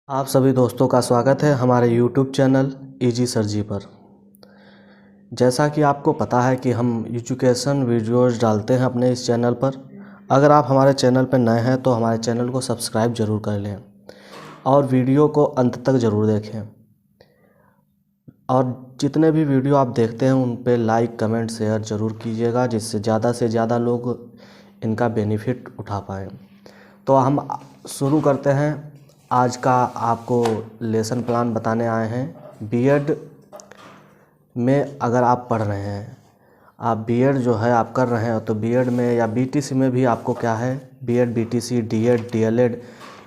आप सभी दोस्तों का स्वागत है हमारे YouTube चैनल इजी सर जी पर। जैसा कि आपको पता है कि हम एजुकेशन वीडियोज़ डालते हैं अपने इस चैनल पर। अगर आप हमारे चैनल पर नए हैं तो हमारे चैनल को सब्सक्राइब ज़रूर कर लें और वीडियो को अंत तक ज़रूर देखें। और जितने भी वीडियो आप देखते हैं उन पे लाइक कमेंट शेयर ज़रूर कीजिएगा, जिससे ज़्यादा से ज़्यादा लोग इनका बेनिफिट उठा पाएँ। तो हम शुरू करते हैं। आज का आपको लेसन प्लान बताने आए हैं। बीएड में अगर आप पढ़ रहे हैं, आप बीएड जो है आप कर रहे हैं, तो बीएड में या बीटीसी में भी आपको क्या है, बीएड बीटीसी डीएड डीएलएड,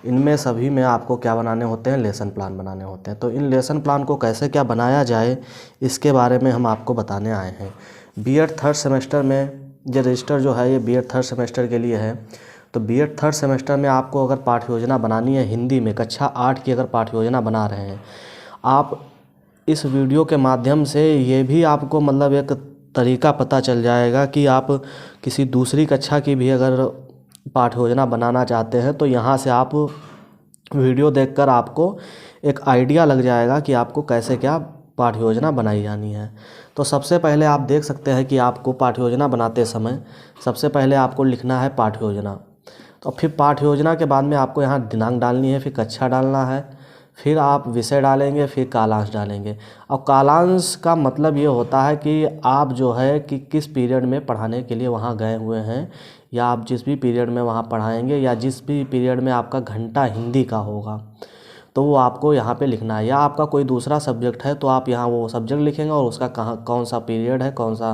इनमें सभी में आपको क्या बनाने होते हैं, लेसन प्लान बनाने होते हैं। तो इन लेसन प्लान को कैसे क्या बनाया जाए इसके बारे में हम आपको बताने आए हैं। बीएड थर्ड सेमेस्टर में ये रजिस्टर जो है ये बीएड थर्ड सेमेस्टर के लिए है। तो बीएड थर्ड सेमेस्टर में आपको अगर पाठ्य योजना बनानी है हिंदी में, कक्षा 8 की अगर पाठ्य योजना बना रहे हैं आप, इस वीडियो के माध्यम से ये भी आपको मतलब एक तरीका पता चल जाएगा कि आप किसी दूसरी कक्षा की भी अगर पाठ्य योजना बनाना चाहते हैं तो यहाँ से आप वीडियो देखकर आपको एक आइडिया लग जाएगा कि आपको कैसे क्या पाठ्य योजना बनाई जानी है। तो सबसे पहले आप देख सकते हैं कि आपको पाठ्य योजना बनाते समय सबसे पहले आपको लिखना है पाठ्य योजना। तो फिर पाठ्य योजना के बाद में आपको यहाँ दिनांक डालनी है, फिर कक्षा डालना है, फिर आप विषय डालेंगे, फिर कालांश डालेंगे। अब कालांश का मतलब ये होता है कि आप जो है कि किस पीरियड में पढ़ाने के लिए वहाँ गए हुए हैं, या आप जिस भी पीरियड में वहाँ पढ़ाएंगे, या जिस भी पीरियड में आपका घंटा हिंदी का होगा तो वो आपको यहाँ पे लिखना है। या आपका कोई दूसरा सब्जेक्ट है तो आप यहाँ वो सब्जेक्ट लिखेंगे और उसका कौन सा पीरियड है, कौन सा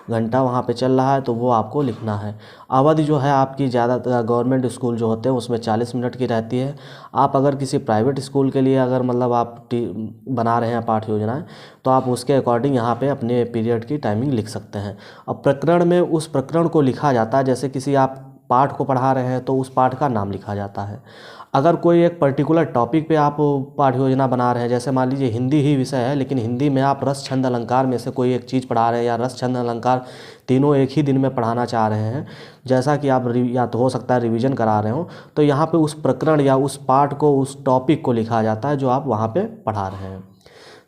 घंटा वहाँ पे चल रहा है, तो वो आपको लिखना है। अवधि जो है आपकी ज़्यादातर गवर्नमेंट स्कूल जो होते हैं उसमें 40 मिनट की रहती है। आप अगर किसी प्राइवेट स्कूल के लिए अगर मतलब आप बना रहे हैं पाठ्य योजनाएँ, तो आप उसके अकॉर्डिंग यहाँ पे अपने पीरियड की टाइमिंग लिख सकते हैं। अब प्रकरण में उस प्रकरण को लिखा जाता है, जैसे किसी आप पाठ को पढ़ा रहे हैं तो उस पाठ का नाम लिखा जाता है। अगर कोई एक पर्टिकुलर टॉपिक पे आप पाठ्य योजना बना रहे हैं, जैसे मान लीजिए हिंदी ही विषय है लेकिन हिंदी में आप रस छंद अलंकार में से कोई एक चीज़ पढ़ा रहे हैं, या रस छंद अलंकार तीनों एक ही दिन में पढ़ाना चाह रहे हैं, जैसा कि आप या तो हो सकता है रिवीजन करा रहे हो, तो यहाँ पे उस प्रकरण या उस पाठ को, उस टॉपिक को लिखा जाता है जो आप वहाँ पे पढ़ा रहे हैं।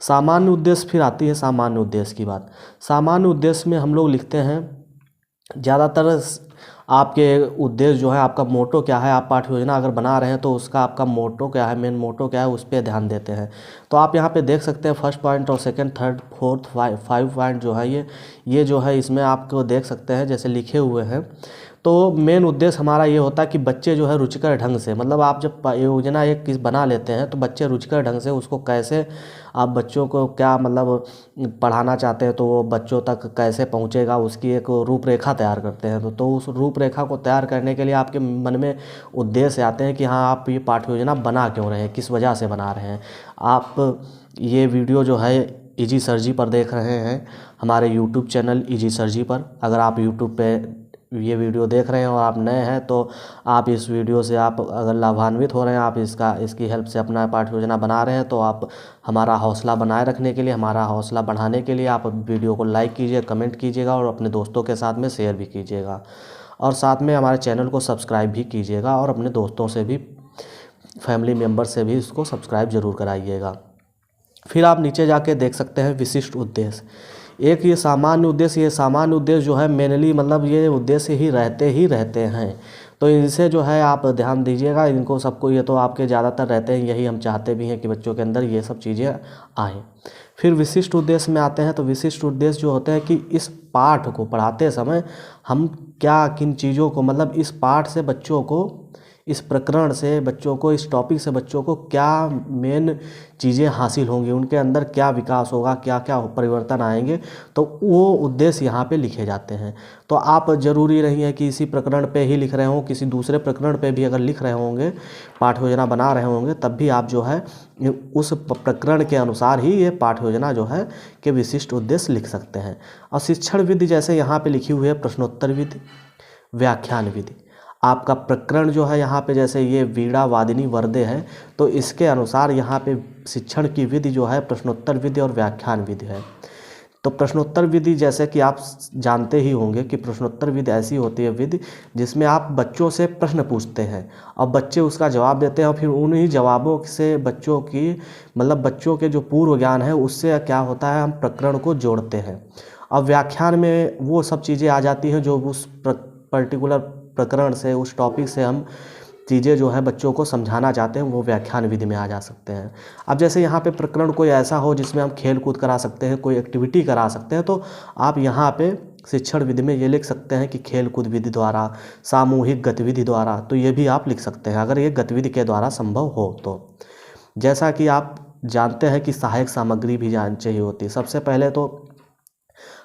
सामान्य उद्देश्य फिर आती है सामान्य उद्देश्य की बात। सामान्य उद्देश्य में हम लोग लिखते हैं ज़्यादातर आपके उद्देश्य जो है, आपका मोटो क्या है, आप पाठ्य योजना अगर बना रहे हैं तो उसका आपका मोटो क्या है, मेन मोटो क्या है, उस पर ध्यान देते हैं। तो आप यहाँ पे देख सकते हैं फर्स्ट पॉइंट और second third fourth five point जो है ये जो है इसमें आपको देख सकते हैं जैसे लिखे हुए हैं। तो मेन उद्देश्य हमारा ये होता है कि बच्चे जो है रुचिकर ढंग से, मतलब आप जब योजना एक किस बना लेते हैं तो बच्चे रुचिकर ढंग से उसको कैसे, आप बच्चों को क्या मतलब पढ़ाना चाहते हैं तो वो बच्चों तक कैसे पहुंचेगा, उसकी एक रूपरेखा तैयार करते हैं। तो उस रूपरेखा को तैयार करने के लिए आपके मन में उद्देश्य आते हैं कि हाँ आप ये पाठ्य योजना बना क्यों रहे हैं, किस वजह से बना रहे हैं। आप ये वीडियो जो है इजी सर जी पर देख रहे हैं, हमारे यूट्यूब चैनल इजी सर जी पर। अगर आप यूट्यूब पे ये वीडियो देख रहे हैं और आप नए हैं तो आप इस वीडियो से आप अगर लाभान्वित हो रहे हैं, आप इसकी हेल्प से अपना पाठ्य योजना बना रहे हैं, तो आप हमारा हौसला बनाए रखने के लिए, हमारा हौसला बढ़ाने के लिए आप वीडियो को लाइक कीजिए, कमेंट कीजिएगा और अपने दोस्तों के साथ में शेयर भी कीजिएगा, और साथ में हमारे चैनल को सब्सक्राइब भी कीजिएगा, और अपने दोस्तों से भी, फैमिली मेम्बर से भी इसको सब्सक्राइब ज़रूर कराइएगा। फिर आप नीचे जाके देख सकते हैं विशिष्ट उद्देश्य। एक ये सामान्य उद्देश्य जो है मेनली मतलब ये उद्देश्य ही रहते हैं, तो इनसे जो है आप ध्यान दीजिएगा इनको सबको। ये तो आपके ज़्यादातर रहते हैं, यही हम चाहते भी हैं कि बच्चों के अंदर ये सब चीज़ें आएँ। फिर विशिष्ट उद्देश्य में आते हैं। तो विशिष्ट उद्देश्य जो होते हैं कि इस पाठ को पढ़ाते समय हम क्या किन चीज़ों को, मतलब इस पाठ से बच्चों को, इस प्रकरण से बच्चों को, इस टॉपिक से बच्चों को क्या मेन चीज़ें हासिल होंगी, उनके अंदर क्या विकास होगा, क्या क्या परिवर्तन आएंगे, तो वो उद्देश्य यहाँ पे लिखे जाते हैं। तो आप ज़रूरी नहीं है कि इसी प्रकरण पे ही लिख रहे हों, किसी दूसरे प्रकरण पे भी अगर लिख रहे होंगे, पाठ्य योजना बना रहे होंगे, तब भी आप जो है उस प्रकरण के अनुसार ही ये पाठ्य योजना जो है कि विशिष्ट उद्देश्य लिख सकते हैं। और शिक्षण विधि जैसे यहाँ पे लिखी हुई है प्रश्नोत्तर विधि, व्याख्यान विधि। आपका प्रकरण जो है यहाँ पे जैसे ये वीणा वादिनी वर्दे है, तो इसके अनुसार यहाँ पे शिक्षण की विधि जो है प्रश्नोत्तर विधि और व्याख्यान विधि है। तो प्रश्नोत्तर विधि, जैसे कि आप जानते ही होंगे कि प्रश्नोत्तर विधि ऐसी होती है विधि जिसमें आप बच्चों से प्रश्न पूछते हैं और बच्चे उसका जवाब देते हैं और फिर उन्हीं जवाबों से बच्चों की मतलब बच्चों के जो पूर्व ज्ञान है उससे क्या होता है, हम प्रकरण को जोड़ते हैं। अब व्याख्यान में वो सब चीज़ें आ जाती हैं जो उस पर्टिकुलर प्रकरण से, उस टॉपिक से हम चीज़ें जो है बच्चों को समझाना चाहते हैं, वो व्याख्यान विधि में आ जा सकते हैं। अब जैसे यहाँ पे प्रकरण कोई ऐसा हो जिसमें हम खेल कूद करा सकते हैं, कोई एक्टिविटी करा सकते हैं, तो आप यहाँ पे शिक्षण विधि में ये लिख सकते हैं कि खेल कूद विधि द्वारा, सामूहिक गतिविधि द्वारा, तो ये भी आप लिख सकते हैं अगर ये गतिविधि के द्वारा संभव हो तो। जैसा कि आप जानते हैं कि सहायक सामग्री भी चाहिए होती है। सबसे पहले तो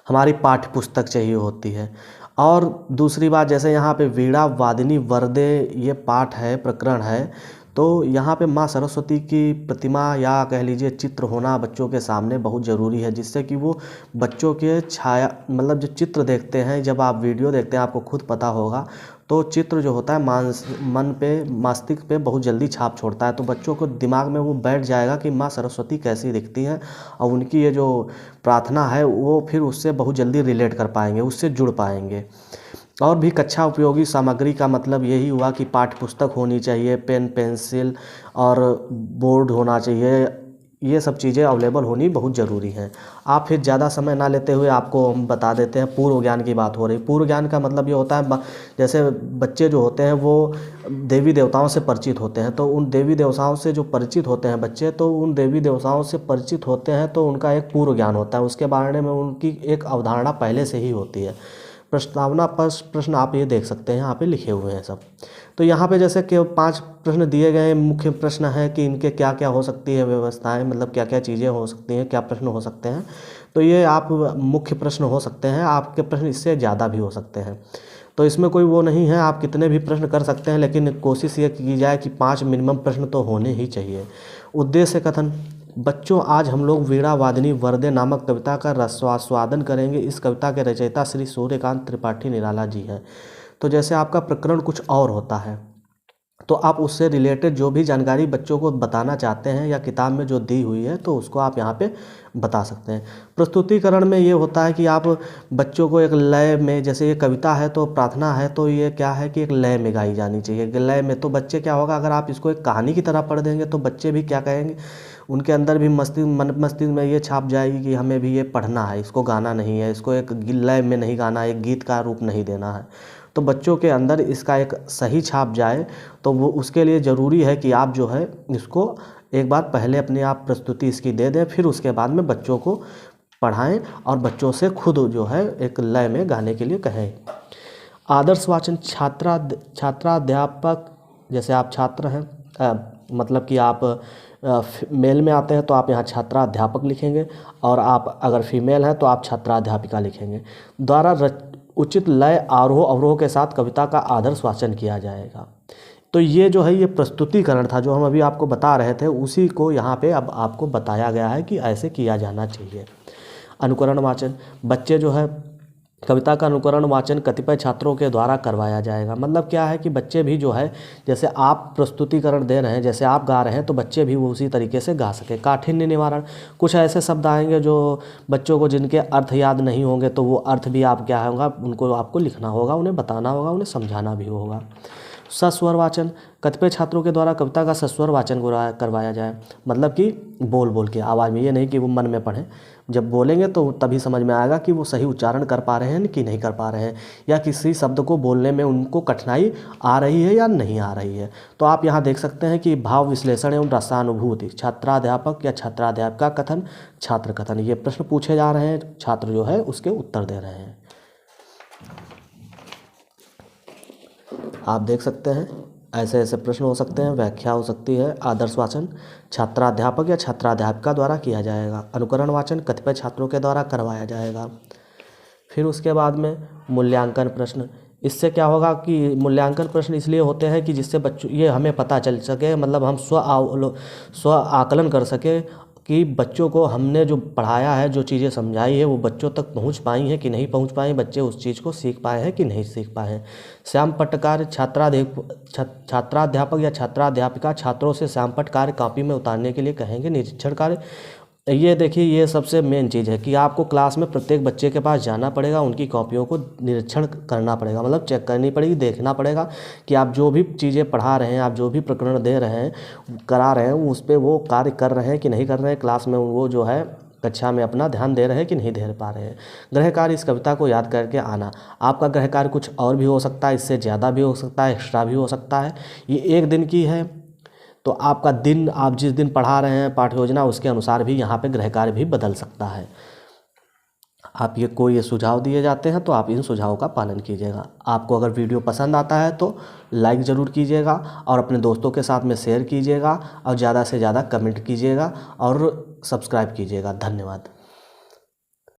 हमारी पाठ्य पुस्तक चाहिए होती है, और दूसरी बात जैसे यहाँ पे वीणा वादिनी वरदे ये पाठ है, प्रकरण है, तो यहाँ पे माँ सरस्वती की प्रतिमा या कह लीजिए चित्र होना बच्चों के सामने बहुत ज़रूरी है, जिससे कि वो बच्चों के छाया मतलब जो चित्र देखते हैं, जब आप वीडियो देखते हैं आपको खुद पता होगा, तो चित्र जो होता है मन पे, मस्तिष्क पे बहुत जल्दी छाप छोड़ता है। तो बच्चों को दिमाग में वो बैठ जाएगा कि माँ सरस्वती कैसी दिखती हैं, और उनकी ये जो प्रार्थना है वो फिर उससे बहुत जल्दी रिलेट कर पाएंगे, उससे जुड़ पाएंगे। और भी कक्षा उपयोगी सामग्री का मतलब यही हुआ कि पाठ्य पुस्तक होनी चाहिए, पेन पेंसिल और बोर्ड होना चाहिए, ये सब चीज़ें अवेलेबल होनी बहुत ज़रूरी हैं। आप फिर ज़्यादा समय ना लेते हुए आपको हम बता देते हैं, पूर्व ज्ञान की बात हो रही। पूर्व ज्ञान का मतलब ये होता है जैसे बच्चे जो होते हैं वो देवी देवताओं से परिचित होते हैं, तो उन देवी देवताओं से जो परिचित होते हैं बच्चे, तो उन देवी देवताओं से परिचित होते हैं तो उनका एक पूर्व ज्ञान होता है, उसके बारे में उनकी एक अवधारणा पहले से ही होती है। प्रस्तावना प्रश्न आप ये देख सकते हैं, यहाँ पे लिखे हुए हैं सब। तो यहाँ पे जैसे कि 5 प्रश्न दिए गए हैं। मुख्य प्रश्न है कि इनके क्या क्या हो सकती है व्यवस्थाएं, मतलब क्या क्या चीज़ें हो सकती हैं, क्या प्रश्न हो सकते हैं। तो ये आप मुख्य प्रश्न हो सकते हैं, आपके प्रश्न इससे ज़्यादा भी हो सकते हैं। तो इसमें कोई वो नहीं है, आप कितने भी प्रश्न कर सकते हैं, लेकिन कोशिश ये की जाए कि 5 मिनिमम प्रश्न तो होने ही चाहिए। उद्देश्य कथन। बच्चों, आज हम लोग वीणा वादिनी वरदे नामक कविता का रसास्वादन करेंगे। इस कविता के रचयिता श्री सूर्यकांत त्रिपाठी निराला जी हैं। तो जैसे आपका प्रकरण कुछ और होता है, तो आप उससे रिलेटेड जो भी जानकारी बच्चों को बताना चाहते हैं या किताब में जो दी हुई है, तो उसको आप यहाँ पे बता सकते हैं। प्रस्तुतिकरण में ये होता है कि आप बच्चों को एक लय में, जैसे ये कविता है तो प्रार्थना है, तो ये क्या है कि एक लय में गाई जानी चाहिए। लय में तो बच्चे क्या होगा, अगर आप इसको एक कहानी की तरह पढ़ देंगे तो बच्चे भी क्या कहेंगे, उनके अंदर भी मस्तिष्क में ये छाप जाएगी कि हमें भी ये पढ़ना है, इसको गाना नहीं है, इसको एक लय में नहीं गाना है, एक गीत का रूप नहीं देना है। तो बच्चों के अंदर इसका एक सही छाप जाए, तो वो उसके लिए ज़रूरी है कि आप जो है इसको एक बार पहले अपने आप प्रस्तुति इसकी दे दें, फिर उसके बाद में बच्चों को पढ़ाएं और बच्चों से खुद जो है एक लय में गाने के लिए कहें। आदर्श वाचन। छात्राध्यापक, जैसे आप छात्र हैं, मतलब कि आप मेल में आते हैं तो आप यहाँ छात्राध्यापक लिखेंगे, और आप अगर फीमेल हैं तो आप छात्राध्यापिका लिखेंगे। द्वारा उचित लय, आरोह अवरोह के साथ कविता का आदर्श वाचन किया जाएगा। तो ये जो है ये प्रस्तुतिकरण था जो हम अभी आपको बता रहे थे, उसी को यहाँ पे अब आपको बताया गया है कि ऐसे किया जाना चाहिए। अनुकरण वाचन। बच्चे जो है कविता का अनुकरण वाचन कतिपय छात्रों के द्वारा करवाया जाएगा। मतलब क्या है कि बच्चे भी जो है, जैसे आप प्रस्तुतिकरण दे रहे हैं, जैसे आप गा रहे हैं, तो बच्चे भी वो उसी तरीके से गा सके। काठिन्य निवारण। कुछ ऐसे शब्द आएंगे जो बच्चों को जिनके अर्थ याद नहीं होंगे, तो वो अर्थ भी आप क्या होगा, उनको आपको लिखना होगा, उन्हें बताना होगा, उन्हें समझाना भी होगा। सस्वर वाचन। कतिपय छात्रों के द्वारा कविता का सस्वर वाचन करवाया जाए। मतलब कि बोल बोल के आवाज़ में, ये नहीं कि वो मन में पढ़ें। जब बोलेंगे तो तभी समझ में आएगा कि वो सही उच्चारण कर पा रहे हैं कि नहीं कर पा रहे हैं, या किसी शब्द को बोलने में उनको कठिनाई आ रही है या नहीं आ रही है। तो आप यहाँ देख सकते हैं कि भाव विश्लेषण एवं रसानुभूति। छात्राध्यापक या छात्राध्यापिका कथन, छात्र कथन, ये प्रश्न पूछे जा रहे हैं, छात्र जो है उसके उत्तर दे रहे हैं। आप देख सकते हैं ऐसे ऐसे प्रश्न हो सकते हैं, व्याख्या हो सकती है। आदर्श वाचन छात्राध्यापक या छात्राध्यापिका द्वारा किया जाएगा। अनुकरण वाचन कतिपय छात्रों के द्वारा करवाया जाएगा। फिर उसके बाद में मूल्यांकन प्रश्न। इससे क्या होगा कि मूल्यांकन प्रश्न इसलिए होते हैं कि जिससे बच्चों ये हमें पता चल सके, मतलब हम स्व आकलन कर सके कि बच्चों को हमने जो पढ़ाया है, जो चीज़ें समझाई है, वो बच्चों तक पहुंच पाई हैं कि नहीं पहुंच पाई, बच्चे उस चीज़ को सीख पाए हैं कि नहीं सीख पाए हैं। श्यामपट्ट कार्य। छात्राध्यापक या छात्राध्यापिका छात्रों से श्यामपट्ट कार्य कॉपी में उतारने के लिए कहेंगे। निरीक्षण कार्य। ये देखिए, ये सबसे मेन चीज़ है कि आपको क्लास में प्रत्येक बच्चे के पास जाना पड़ेगा, उनकी कॉपियों को निरीक्षण करना पड़ेगा, मतलब चेक करनी पड़ेगी, देखना पड़ेगा कि आप जो भी चीज़ें पढ़ा रहे हैं, आप जो भी प्रकरण दे रहे हैं, करा रहे हैं, उस पर वो कार्य कर रहे हैं कि नहीं कर रहे हैं, क्लास में वो जो है कक्षा में अपना ध्यान दे रहे हैं कि नहीं दे पा रहे हैं। गृह कार्य इस कविता को याद करके आना। आपका गृह कार्य कुछ और भी हो सकता है, इससे ज़्यादा भी हो सकता है, एक्स्ट्रा भी हो सकता है। ये एक दिन की है, तो आपका दिन, आप जिस दिन पढ़ा रहे हैं पाठ्य योजना, उसके अनुसार भी यहाँ पे गृह कार्य भी बदल सकता है। आप ये सुझाव दिए जाते हैं तो आप इन सुझावों का पालन कीजिएगा। आपको अगर वीडियो पसंद आता है तो लाइक ज़रूर कीजिएगा और अपने दोस्तों के साथ में शेयर कीजिएगा और ज़्यादा से ज़्यादा कमेंट कीजिएगा और सब्सक्राइब कीजिएगा। धन्यवाद।